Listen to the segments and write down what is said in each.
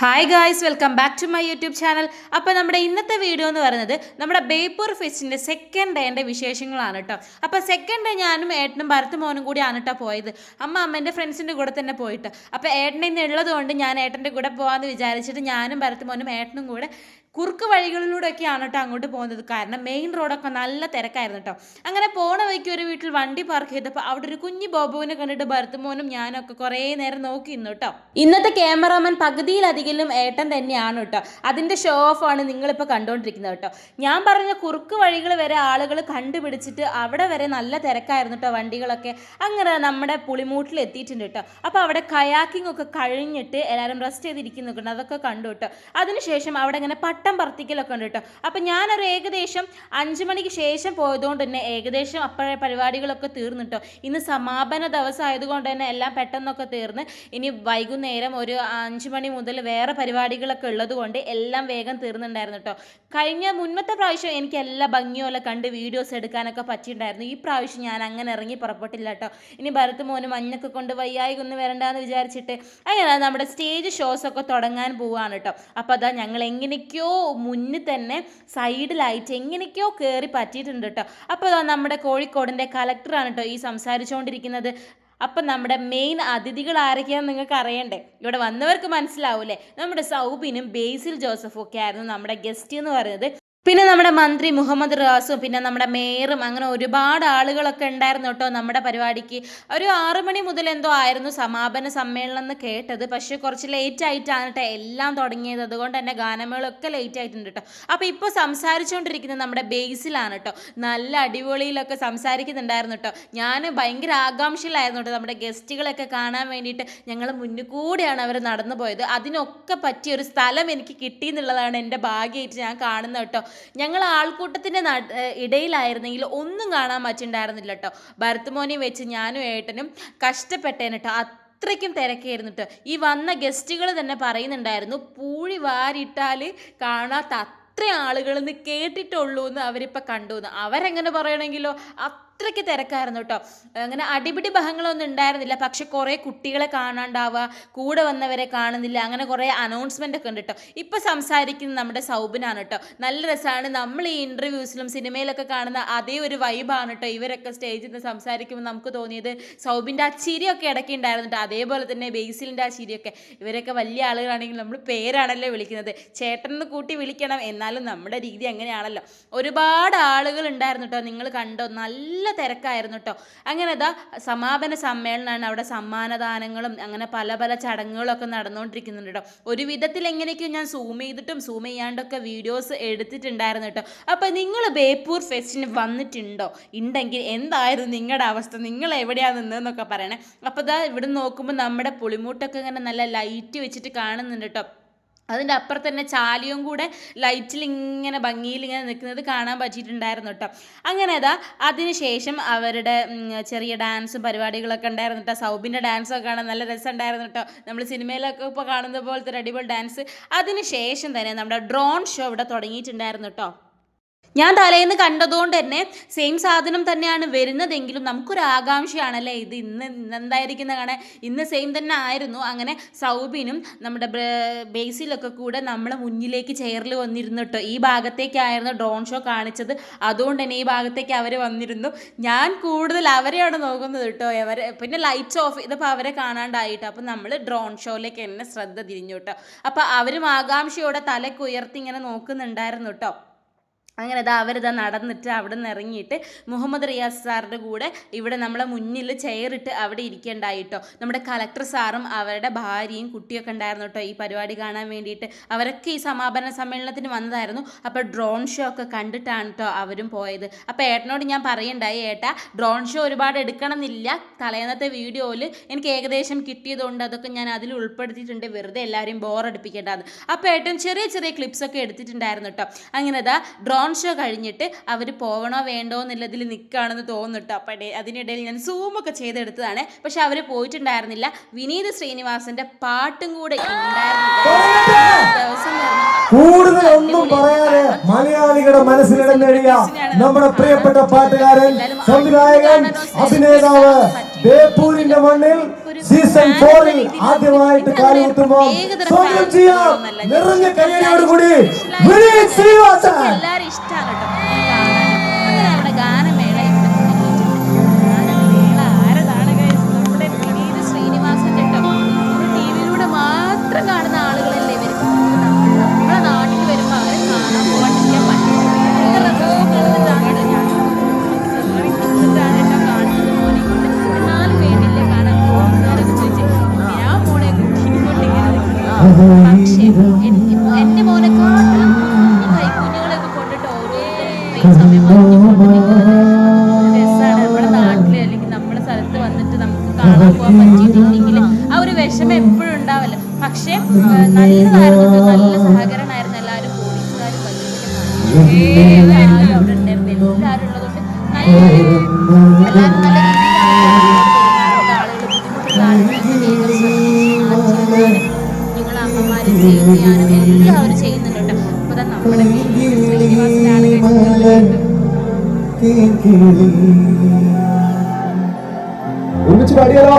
Hi guys, welcome back to my YouTube channel. അപ്പോൾ നമ്മുടെ ഇന്നത്തെ വീഡിയോ എന്ന് പറയുന്നത് നമ്മുടെ ബേപ്പൂർ ഫെസ്റ്റിൻ്റെ സെക്കൻഡ് ഡേൻ്റെ വിശേഷങ്ങളാണ് കേട്ടോ. അപ്പോൾ സെക്കൻഡ് ഡേ ഞാനും ഏട്ടനും ഭരത് മോനും കൂടിയാണ് കേട്ടോ പോയത്. അമ്മേൻ്റെ ഫ്രണ്ട്സിൻ്റെ കൂടെ തന്നെ പോയിട്ട്. അപ്പോൾ ഏട്ടനെ ഇന്ന് ഉള്ളത് കൊണ്ട് ഞാൻ ഏട്ടൻ്റെ കൂടെ പോകാമെന്ന് വിചാരിച്ചിട്ട് ഞാനും ഭരത് മോനും ഏട്ടനും കൂടെ കുറുക്ക് വഴികളിലൂടെയൊക്കെയാണ് കേട്ടോ അങ്ങോട്ട് പോകുന്നത്. കാരണം മെയിൻ റോഡൊക്കെ നല്ല തിരക്കായിരുന്നു കേട്ടോ. അങ്ങനെ പോണ വഴിക്ക് ഒരു വീട്ടിൽ വണ്ടി പാർക്ക് ചെയ്തപ്പോൾ അവിടെ ഒരു കുഞ്ഞു ബോബുവിനെ കണ്ടിട്ട് ഭരത് മോനും ഞാനൊക്കെ കുറേ നേരം നോക്കി നിന്നു കേട്ടോ. ഇന്നത്തെ ക്യാമറാമാൻ പകുതിയിലധികം ഏട്ടൻ തന്നെയാണ് കേട്ടോ. അതിൻ്റെ ഷോ ഓഫ് ആണ് നിങ്ങളിപ്പോൾ കണ്ടുകൊണ്ടിരിക്കുന്നത് കേട്ടോ. ഞാൻ പറഞ്ഞ കുറുക്ക് വഴികൾ വരെ ആളുകൾ കണ്ടുപിടിച്ചിട്ട് അവിടെ വരെ നല്ല തിരക്കായിരുന്നു കേട്ടോ വണ്ടികളൊക്കെ. അങ്ങനെ നമ്മുടെ പുളിമൂട്ടിൽ എത്തിയിട്ടുണ്ട് കേട്ടോ. അപ്പോൾ അവിടെ കയാക്കിംഗ് ഒക്കെ കഴിഞ്ഞിട്ട് എല്ലാവരും റെസ്റ്റ് ചെയ്തിരിക്കുന്നുണ്ട്, അതൊക്കെ കണ്ടു കേട്ടോ. അതിനുശേഷം അവിടെ ഇങ്ങനെ പട്ടം പറത്തിക്കലൊക്കെ ഉണ്ട് കേട്ടോ. അപ്പം ഞാനൊരു ഏകദേശം 5 മണിക്ക് ശേഷം പോയതുകൊണ്ട് തന്നെ ഏകദേശം അപ്പോഴേ പരിപാടികളൊക്കെ തീർന്നിട്ടോ. ഇന്ന് സമാപന ദിവസം ആയതുകൊണ്ട് തന്നെ എല്ലാം പെട്ടെന്നൊക്കെ തീർന്ന് ഇനി വൈകുന്നേരം ഒരു 5 മണി മുതൽ വേറെ പരിപാടികളൊക്കെ ഉള്ളത് കൊണ്ട് എല്ലാം വേഗം തീർന്നിട്ടുണ്ടായിരുന്നു കേട്ടോ. മുൻപത്തെ പ്രാവശ്യം എനിക്ക് എല്ലാ ഭംഗിയോലെ കണ്ട് വീഡിയോസ് എടുക്കാനൊക്കെ പറ്റിയിട്ടുണ്ടായിരുന്നു. ഈ പ്രാവശ്യം ഞാൻ അങ്ങനെ ഇറങ്ങി പുറപ്പെട്ടില്ല കേട്ടോ. ഇനി ഭരത് മോന് മഞ്ഞൊക്കെ കൊണ്ട് വയ്യായി ഒന്നും വരണ്ടെന്ന് വിചാരിച്ചിട്ട് അങ്ങനെ നമ്മുടെ സ്റ്റേജ് ഷോസ് ഒക്കെ തുടങ്ങാൻ പോവുകയാണ് കേട്ടോ. അപ്പോൾ അതാ ഞങ്ങൾ എങ്ങനെയൊക്കെയോ മുന്നിൽ തന്നെ സൈഡിലായിട്ട് എങ്ങനെയൊക്കെയോ കയറി പറ്റിയിട്ടുണ്ട് കേട്ടോ. അപ്പോൾ നമ്മുടെ കോഴിക്കോടിൻ്റെ കളക്ടറാണ് കേട്ടോ ഈ സംസാരിച്ചുകൊണ്ടിരിക്കുന്നത്. അപ്പം നമ്മുടെ മെയിൻ അതിഥികൾ ആരൊക്കെയാണെന്ന് നിങ്ങൾക്ക് അറിയണ്ടേ? ഇവിടെ വന്നവർക്ക് മനസ്സിലാവൂലേ, നമ്മുടെ സൗബിനും ബേസിൽ ജോസഫും ഒക്കെ ആയിരുന്നു നമ്മുടെ ഗസ്റ്റ് എന്ന് പറയുന്നത്. പിന്നെ നമ്മുടെ മന്ത്രി മുഹമ്മദ് റിയാസും പിന്നെ നമ്മുടെ മേയറും അങ്ങനെ ഒരുപാട് ആളുകളൊക്കെ ഉണ്ടായിരുന്നു കേട്ടോ നമ്മുടെ പരിപാടിക്ക്. ഒരു 6 മണി മുതൽ എന്തോ ആയിരുന്നു സമാപന സമ്മേളനം എന്ന് കേട്ടത്. പക്ഷേ കുറച്ച് ലേറ്റ് ആയിട്ടാണ് കേട്ടോ എല്ലാം തുടങ്ങിയത്. അതുകൊണ്ട് തന്നെ ഗാനമേളൊക്കെ ലേറ്റ് ആയിട്ടുണ്ട് കേട്ടോ. അപ്പോൾ ഇപ്പോൾ സംസാരിച്ചുകൊണ്ടിരിക്കുന്നത് നമ്മുടെ ബേസിലാണ് കേട്ടോ. നല്ല അടിപൊളിയിലൊക്കെ സംസാരിക്കുന്നുണ്ടായിരുന്നു കേട്ടോ. ഞാൻ ഭയങ്കര ആകാംക്ഷയിലായിരുന്നു കേട്ടോ നമ്മുടെ ഗസ്റ്റുകളൊക്കെ കാണാൻ വേണ്ടിയിട്ട്. ഞങ്ങൾ മുന്നിൽ കൂടെയാണ് അവർ നടന്നു പോയത്. അതിനൊക്കെ പറ്റിയൊരു സ്ഥലം എനിക്ക് കിട്ടിയെന്നുള്ളതാണ് എൻ്റെ ഭാഗ്യമായിട്ട് ഞാൻ കാണുന്നത് കേട്ടോ. ഞങ്ങൾ ആൾക്കൂട്ടത്തിൻ്റെ ഇടയിലായിരുന്നെങ്കിൽ ഒന്നും കാണാൻ പറ്റിയിട്ടുണ്ടായിരുന്നില്ല കേട്ടോ. ഭരത് മോനെ വെച്ച് ഞാനും ഏട്ടനും കഷ്ടപ്പെട്ടേന് കേട്ടോ. അത്രയ്ക്കും തിരക്കായിരുന്നു കേട്ടോ. ഈ വന്ന ഗസ്റ്റുകൾ തന്നെ പറയുന്നുണ്ടായിരുന്നു പൂഴി വാരിട്ടാൽ കാണാത്ത അത്ര ആളുകളെന്ന് കേട്ടിട്ടുള്ളൂ എന്ന് അവരിപ്പോൾ കണ്ടു എന്ന്. അവരെങ്ങനെ പറയണമെങ്കിലോ അത്രയ്ക്ക് തിരക്കായിരുന്നു കേട്ടോ. അങ്ങനെ അടിപിടി ബഹങ്ങളൊന്നും ഉണ്ടായിരുന്നില്ല. പക്ഷെ കുറേ കുട്ടികളെ കാണാണ്ടാവുക, കൂടെ വന്നവരെ കാണുന്നില്ല, അങ്ങനെ കുറേ അനൗൺസ്മെൻ്റ് ഒക്കെ ഉണ്ട് കേട്ടോ. ഇപ്പോൾ സംസാരിക്കുന്നത് നമ്മുടെ സൗബിനാണ് കേട്ടോ. നല്ല രസമാണ്. നമ്മൾ ഈ ഇൻ്റർവ്യൂസിലും സിനിമയിലൊക്കെ കാണുന്ന അതേ ഒരു വൈബാണ് കേട്ടോ ഇവരൊക്കെ സ്റ്റേജിൽ നിന്ന് സംസാരിക്കുമ്പോൾ നമുക്ക് തോന്നിയത്. സൗബിൻ്റെ ആ ചിരിയൊക്കെ ഇടയ്ക്ക് ഉണ്ടായിരുന്നു കേട്ടോ. അതേപോലെ തന്നെ ബേസിലിൻ്റെ ആ ചിരിയൊക്കെ. ഇവരൊക്കെ വലിയ ആളുകളാണെങ്കിൽ നമ്മൾ പേരാണല്ലോ വിളിക്കുന്നത്, ചേട്ടനെന്ന് കൂട്ടി വിളിക്കണം. എന്നാലും നമ്മുടെ രീതി അങ്ങനെയാണല്ലോ. ഒരുപാട് ആളുകൾ ഉണ്ടായിരുന്നു കേട്ടോ. നിങ്ങൾ കണ്ടോ, നല്ല തിരക്കായിരുന്നു കേട്ടോ. അങ്ങനെ ഇതാ സമാപന സമ്മേളനമാണ്. അവിടെ സമ്മാനദാനങ്ങളും അങ്ങനെ പല പല ചടങ്ങുകളൊക്കെ നടന്നുകൊണ്ടിരിക്കുന്നുണ്ട് കേട്ടോ. ഒരു വിധത്തിൽ എങ്ങനെയൊക്കെയോ ഞാൻ സൂം ചെയ്തിട്ടും സൂം ചെയ്യാണ്ടൊക്കെ വീഡിയോസ് എടുത്തിട്ടുണ്ടായിരുന്നു കേട്ടോ. അപ്പോൾ നിങ്ങൾ ബേപ്പൂർ ഫെസ്റ്റിന് വന്നിട്ടുണ്ടോ? ഉണ്ടെങ്കിൽ എന്തായിരുന്നു നിങ്ങളുടെ അവസ്ഥ, നിങ്ങൾ എവിടെയാണ് നിന്നതെന്നൊക്കെ പറയണേ. അപ്പോൾ ഇതാ ഇവിടെ നോക്കുമ്പോൾ നമ്മുടെ പുളിമൂട്ടൊക്കെ ഇങ്ങനെ നല്ല ലൈറ്റ് വെച്ചിട്ട് കാണുന്നുണ്ട് കേട്ടോ. അതിൻ്റെ അപ്പുറത്ത് തന്നെ ചാലിയും കൂടെ ലൈറ്റിൽ ഇങ്ങനെ ഭംഗിയിൽ ഇങ്ങനെ നിൽക്കുന്നത് കാണാൻ പറ്റിയിട്ടുണ്ടായിരുന്നു കേട്ടോ. അങ്ങനെ അതാ അതിനുശേഷം അവരുടെ ചെറിയ ഡാൻസും പരിപാടികളൊക്കെ ഉണ്ടായിരുന്നു കേട്ടോ. സൗബിൻ്റെ ഡാൻസൊക്കെ കാണാൻ നല്ല രസമുണ്ടായിരുന്നു കേട്ടോ. നമ്മൾ സിനിമയിലൊക്കെ ഇപ്പോൾ കാണുന്ന പോലത്തെ ഒരു അടിപൊളി ഡാൻസ്. അതിനുശേഷം തന്നെ നമ്മുടെ ഡ്രോൺ ഷോ ഇവിടെ തുടങ്ങിയിട്ടുണ്ടായിരുന്നു കേട്ടോ. ഞാൻ തലേന്ന് കണ്ടതുകൊണ്ട് തന്നെ സെയിം സാധനം തന്നെയാണ് വരുന്നതെങ്കിലും നമുക്കൊരു ആകാംക്ഷയാണല്ലേ ഇത് എന്തായിരിക്കുന്ന കാണാൻ. ഇന്ന് സെയിം തന്നെ ആയിരുന്നു. അങ്ങനെ സൗബിനും നമ്മുടെ ബേസിലൊക്കെ കൂടെ നമ്മളെ മുന്നിലേക്ക് ചെയറിൽ വന്നിരുന്നു കേട്ടോ. ഈ ഭാഗത്തേക്കായിരുന്നു ഡ്രോൺ ഷോ കാണിച്ചത്. അതുകൊണ്ട് തന്നെ ഈ ഭാഗത്തേക്ക് അവർ വന്നിരുന്നു. ഞാൻ കൂടുതൽ അവരെയാണ് നോക്കുന്നത് കേട്ടോ. പിന്നെ ലൈറ്റ്സ് ഓഫ് ചെയ്തപ്പോൾ അവരെ കാണാണ്ടായിട്ട്. അപ്പം നമ്മൾ ഡ്രോൺ ഷോയിലേക്ക് തന്നെ ശ്രദ്ധ തിരിഞ്ഞു കേട്ടോ. അപ്പോൾ അവരും ആകാംക്ഷയോടെ തലയ്ക്ക് ഉയർത്തി ഇങ്ങനെ നോക്കുന്നുണ്ടായിരുന്നു കേട്ടോ. അങ്ങനെ അവരിതാ നടന്നിട്ട് അവിടെ നിന്ന് ഇറങ്ങിയിട്ട് മുഹമ്മദ് റിയാസ് സാറിൻ്റെ കൂടെ ഇവിടെ നമ്മളെ മുന്നിൽ ചെയറിട്ട് അവിടെ ഇരിക്കേണ്ടായിട്ടോ. നമ്മുടെ കളക്ടർ സാറും അവരുടെ ഭാര്യയും കുട്ടിയൊക്കെ ഉണ്ടായിരുന്നു കേട്ടോ ഈ പരിപാടി കാണാൻ വേണ്ടിയിട്ട്. അവരൊക്കെ ഈ സമാപന സമ്മേളനത്തിന് വന്നതായിരുന്നു. അപ്പോൾ ഡ്രോൺ ഷോ ഒക്കെ കണ്ടിട്ടാണ് കേട്ടോ അവരും പോയത്. അപ്പോൾ ഏട്ടനോട് ഞാൻ പറയണ്ടായി, ഏട്ടാ ഡ്രോൺ ഷോ ഒരുപാട് എടുക്കണം എന്നില്ല, തലേന്നത്തെ വീഡിയോയിൽ എനിക്ക് ഏകദേശം കിട്ടിയതുകൊണ്ട് അതൊക്കെ ഞാൻ അതിൽ ഉൾപ്പെടുത്തിയിട്ടുണ്ട്, വെറുതെ എല്ലാവരെയും ബോറടിപ്പിക്കേണ്ടത്. അപ്പോൾ ഏട്ടൻ ചെറിയ ചെറിയ ക്ലിപ്സൊക്കെ എടുത്തിട്ടുണ്ടായിരുന്നു കേട്ടോ. അങ്ങനെ ഡ്രോൺ ഷോ കഴിഞ്ഞിട്ട് അവർ പോകണോ വേണ്ടോ എന്നുള്ളതിൽ നിൽക്കുകയാണെന്ന് തോന്നുന്നു. അപ്പം അതിനിടയിൽ ഞാൻ സൂമൊക്കെ ചെയ്തെടുത്തതാണ്. പക്ഷെ അവർ പോയിട്ടുണ്ടായിരുന്നില്ല. വിനീത് ശ്രീനിവാസന്റെ പാട്ടും കൂടെ കൂടുതലൊന്നും പറയാതെ മലയാളികളുടെ മനസ്സിലിടം നേടിയ നമ്മുടെ പ്രിയപ്പെട്ട പാട്ടുകാരൻ, സംവിധായകൻ, അഭിനേതാവ്, ബേപ്പൂരിന്റെ മണ്ണിൽ സീസൺ 4 ആദ്യമായിട്ട് കാലുകുത്തുമ്പോൾ സ്വാഗതം ചെയ്യാം നിറഞ്ഞ കയ്യടിയോടുകൂടി വിനീത് ശ്രീനിവാസൻ. എല്ലാരും ഇഷ്ടമാണ് കേട്ടോ അങ്ങനെ നമ്മുടെ ഗാനമേള ഗാനമേള ആരതാണ് guys? നമ്മുടെ വിനീത് ശ്രീനിവാസന്റെ കേട്ടോ ടിവിയിലൂടെ മാത്രം കാണുന്ന ആളുകളല്ലേ ഇവർ നമ്മുടെ നാട്ടിൽ വരുമ്പോൾ അവരെ കാണാൻ പോകാണ്ടിരിക്കാൻ പറ്റില്ല കാണുന്നത് മോനെ കൊണ്ട് എന്നാലും വേണ്ടില്ല കാണാൻ പോകുന്നവരൊക്കെ ചോദിച്ചു ഞാൻ മോളെ കുട്ടിനെ പക്ഷേ എനിക്ക് എന്റെ മോനെക്കാട്ടും കൈക്കുഞ്ഞുങ്ങളൊക്കെ കൊണ്ടിട്ട് ഓരോ സമയം രസമാണ് നമ്മുടെ നാട്ടില് അല്ലെങ്കിൽ നമ്മുടെ സ്ഥലത്ത് വന്നിട്ട് നമുക്ക് കാണാൻ പോകാൻ പറ്റിയിട്ടില്ലെങ്കിൽ ആ ഒരു വിഷമം എപ്പോഴും ഉണ്ടാവല്ലോ പക്ഷെ നല്ലതായിരുന്നു നല്ല സഹകരണമായിരുന്നു എല്ലാവരും പോലീസുകാരും എല്ലാവരും അവിടെ ഉണ്ടായിരുന്നു എല്ലാവരും ഉള്ളതുകൊണ്ട് എല്ലാവരും നല്ല നിങ്ങളെ അമ്മമാരെ സേവ് ചെയ്യാനും എല്ലാവരും ചെയ്യുന്നുണ്ട് കേട്ടോ അപ്പൊ നമ്മുടെ ശ്രീനിവാസനാണ് ഒന്നിച്ച് പാടിയാലോ?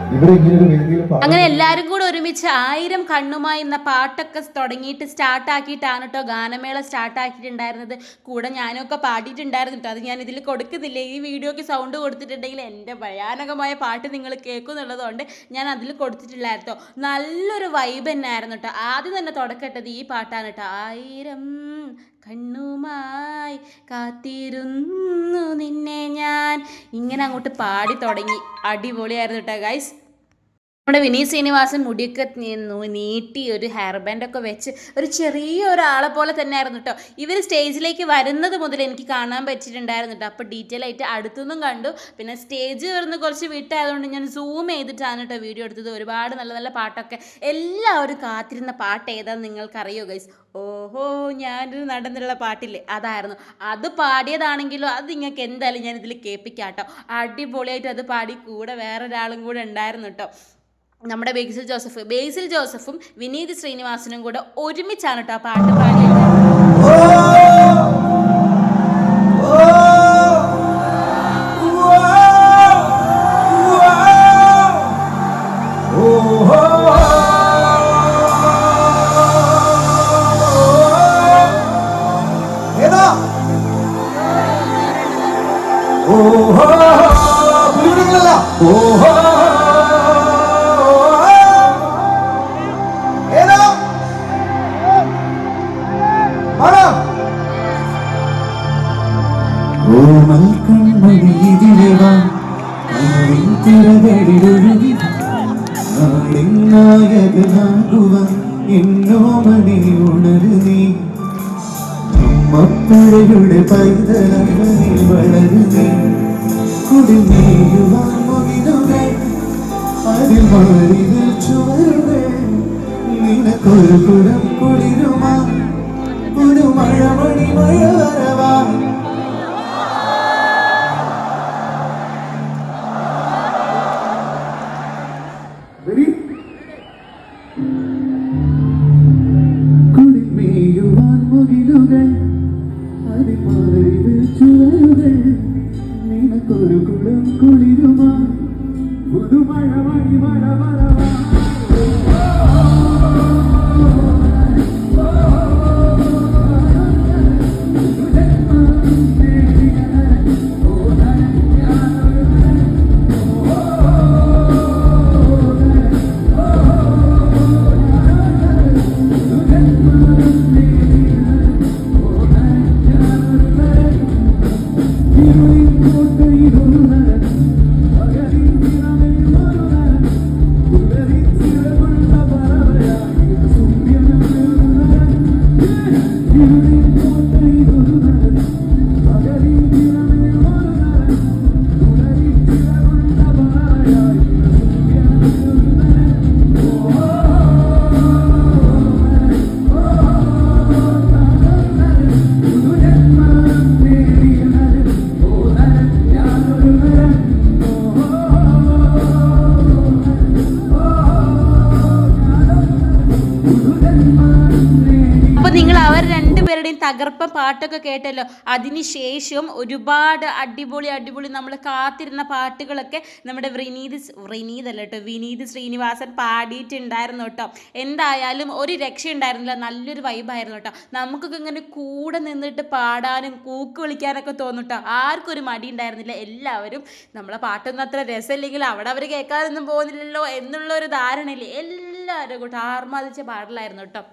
ഇവിടെ ഇങ്ങനെ ഒരു വേദിയിൽ അങ്ങനെ എല്ലാവരും കൂടെ ഒരുമിച്ച് 1000 കണ്ണുമായി എന്ന പാട്ടൊക്കെ തുടങ്ങിയിട്ട് സ്റ്റാർട്ടാക്കിയിട്ടാണ് കേട്ടോ ഗാനമേള സ്റ്റാർട്ടാക്കിയിട്ടുണ്ടായിരുന്നത് കൂടെ ഞാനൊക്കെ പാടിയിട്ടുണ്ടായിരുന്നു കേട്ടോ അത് ഞാൻ ഇതിൽ കൊടുക്കുന്നില്ല ഈ വീഡിയോക്ക് സൗണ്ട് കൊടുത്തിട്ടുണ്ടെങ്കിൽ എൻ്റെ ഭയാനകമായ പാട്ട് നിങ്ങൾ കേൾക്കുന്നുള്ളതുകൊണ്ട് ഞാൻ അതിൽ കൊടുത്തിട്ടില്ലായിരുന്നു നല്ലൊരു വൈബ് തന്നെയായിരുന്നു കേട്ടോ ആദ്യം തന്നെ തുടക്കട്ടത് ഈ പാട്ടാണ് കേട്ടോ 1000 കണ്ണുമായി കാത്തിരുന്നു നിന്നെ ഞാൻ ഇങ്ങനെ അങ്ങോട്ട് പാടി തുടങ്ങി അടിപൊളിയായിരുന്നു കേട്ടോ ഗൈസ് നമ്മുടെ വിനീത് ശ്രീനിവാസൻ മുടിയൊക്കെ നീട്ടി ഒരു ഹെയർ ബാൻഡൊക്കെ വെച്ച് ഒരു ചെറിയ ഒരാളെ പോലെ തന്നെയായിരുന്നു കേട്ടോ ഇവർ സ്റ്റേജിലേക്ക് വരുന്നത് മുതൽ എനിക്ക് കാണാൻ പറ്റിയിട്ടുണ്ടായിരുന്നു കേട്ടോ അപ്പോൾ ഡീറ്റെയിൽ ആയിട്ട് അടുത്തുനിന്നും കണ്ടു പിന്നെ സ്റ്റേജ് വരുന്ന കുറച്ച് വിട്ടായതുകൊണ്ട് ഞാൻ സൂം ചെയ്തിട്ടാണ് കേട്ടോ വീഡിയോ എടുത്തത് ഒരുപാട് നല്ല നല്ല പാട്ടൊക്കെ എല്ലാവരും കാത്തിരുന്ന പാട്ട് ഏതാണെന്ന് നിങ്ങൾക്കറിയോ ഗൈസ് ഓഹോ ഞാനൊരു നടന്നുള്ള പാട്ടില്ലേ അതായിരുന്നു അത് പാടിയതാണെങ്കിലോ അത് നിങ്ങൾക്ക് എന്തായാലും ഞാൻ ഇതിൽ കേൾപ്പിക്കാം കേട്ടോ അടിപൊളിയായിട്ട് അത് പാടി കൂടെ വേറൊരാളും കൂടെ ഉണ്ടായിരുന്നു കേട്ടോ നമ്മുടെ ബേസിൽ ജോസഫും വിനീത് ശ്രീനിവാസനും കൂടെ ഒരുമിച്ചാണ് കേട്ടോ ആ പാട്ട് പാടിയത് എന്നോമനെ ഉണരുന്നീ അമ്മപ്പുഴയുടെ പൈതലങ്ങളിൽ വളരുന്നീ കുടിനീയുവാൻ മുകിലുകൾ അതിൽ മാറിതിൽ ചുവരുകൾ നിനക്കൊരു കുടം കുളിരുമാ ഒരു മഴമണി മഴ വരവാ കുടിമേയുവാൻ മുകിലുകൾ അതിൽ മാറിതിൽ ചുവരുകൾ നിനക്കൊരു കുടം കുളിരുമാ ഒരു മഴമണി മഴ വരവാ തകർപ്പൻ പാട്ടൊക്കെ കേട്ടല്ലോ. അതിനുശേഷം ഒരുപാട് അടിപൊളി നമ്മൾ കാത്തിരുന്ന പാട്ടുകളൊക്കെ നമ്മുടെ വിനീത് ശ്രീനിവാസൻ പാടിയിട്ടുണ്ടായിരുന്നു കേട്ടോ. എന്തായാലും ഒരു രക്ഷ ഉണ്ടായിരുന്നില്ല, നല്ലൊരു വൈബായിരുന്നു കേട്ടോ. നമുക്കൊക്കെ ഇങ്ങനെ കൂടെ നിന്നിട്ട് പാടാനും കൂക്ക് വിളിക്കാനൊക്കെ തോന്നും കേട്ടോ. ആർക്കും ഒരു മടി ഉണ്ടായിരുന്നില്ല. എല്ലാവരും നമ്മളെ പാട്ടൊന്നും അത്ര രസമില്ലെങ്കിൽ അവിടെ അവർ കേൾക്കാനൊന്നും പോകുന്നില്ലല്ലോ എന്നുള്ളൊരു ധാരണയില്ലേ, എല്ലാവരും കൂട്ടോ ആർമാദിച്ച പാടലായിരുന്നു കേട്ടോ.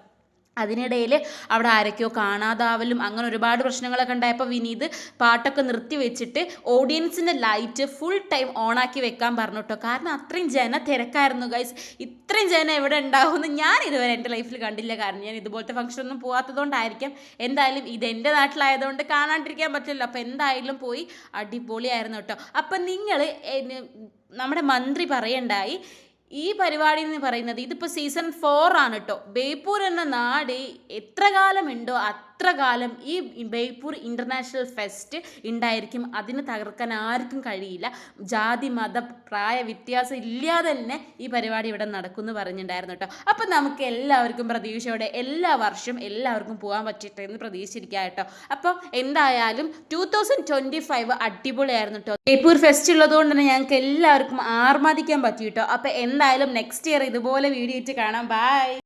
അതിനിടയിൽ അവിടെ ആരൊക്കെയോ കാണാതാവലും അങ്ങനെ ഒരുപാട് പ്രശ്നങ്ങളൊക്കെ ഉണ്ടായപ്പോൾ വിനീത് പാട്ടൊക്കെ നിർത്തി വെച്ചിട്ട് ഓഡിയൻസിൻ്റെ ലൈറ്റ് ഫുൾ ടൈം ഓണാക്കി വെക്കാൻ പറഞ്ഞു കേട്ടോ. കാരണം അത്രയും തിരക്കായിരുന്നു ഗൈസ്. ഇത്രയും ജനം എവിടെ ഉണ്ടാവുമെന്ന് ഞാൻ ഇതുവരെ എൻ്റെ ലൈഫിൽ കണ്ടില്ല. കാരണം ഞാൻ ഇതുപോലത്തെ ഫംഗ്ഷനൊന്നും പോകാത്തതുകൊണ്ടായിരിക്കാം. എന്തായാലും ഇതെൻ്റെ നാട്ടിലായതുകൊണ്ട് കാണാണ്ടിരിക്കാൻ പറ്റില്ലല്ലോ. അപ്പോൾ എന്തായാലും പോയി അടിപൊളിയായിരുന്നു കേട്ടോ. അപ്പം നിങ്ങൾ നമ്മുടെ മന്ത്രി പറയണ്ടായി ഈ പരിപാടി എന്ന് പറയുന്നത് ഇതിപ്പോൾ സീസൺ 4 ആണ് കേട്ടോ. ബേപ്പൂർ എന്ന നാട് എത്ര കാലമുണ്ടോ അത്ര കാലം ഈ ബേപ്പൂർ ഇൻ്റർനാഷണൽ ഫെസ്റ്റ് ഉണ്ടായിരിക്കും. അതിന് തകർക്കാൻ ആർക്കും കഴിയില്ല. ജാതി മത പ്രായ വ്യത്യാസം ഇല്ലാതെ തന്നെ ഈ പരിപാടി ഇവിടെ നടക്കുമെന്ന് പറഞ്ഞിട്ടുണ്ടായിരുന്നു കേട്ടോ. അപ്പം നമുക്ക് എല്ലാവർക്കും പ്രതീക്ഷയോടെ എല്ലാ വർഷവും എല്ലാവർക്കും പോകാൻ പറ്റട്ടെ എന്ന് പ്രതീക്ഷിച്ചിരിക്കുക കേട്ടോ. അപ്പം എന്തായാലും 2025 അടിപൊളിയായിരുന്നു കേട്ടോ. ബേപ്പൂർ ഫെസ്റ്റ് ഉള്ളതുകൊണ്ട് തന്നെ ഞങ്ങൾക്ക് എല്ലാവർക്കും ആർമാദിക്കാൻ പറ്റി കേട്ടോ. അപ്പം എന്തായാലും നെക്സ്റ്റ് ഇയർ ഇതുപോലെ വീഡിയോ ഇട്ട് കാണാം. ബൈ.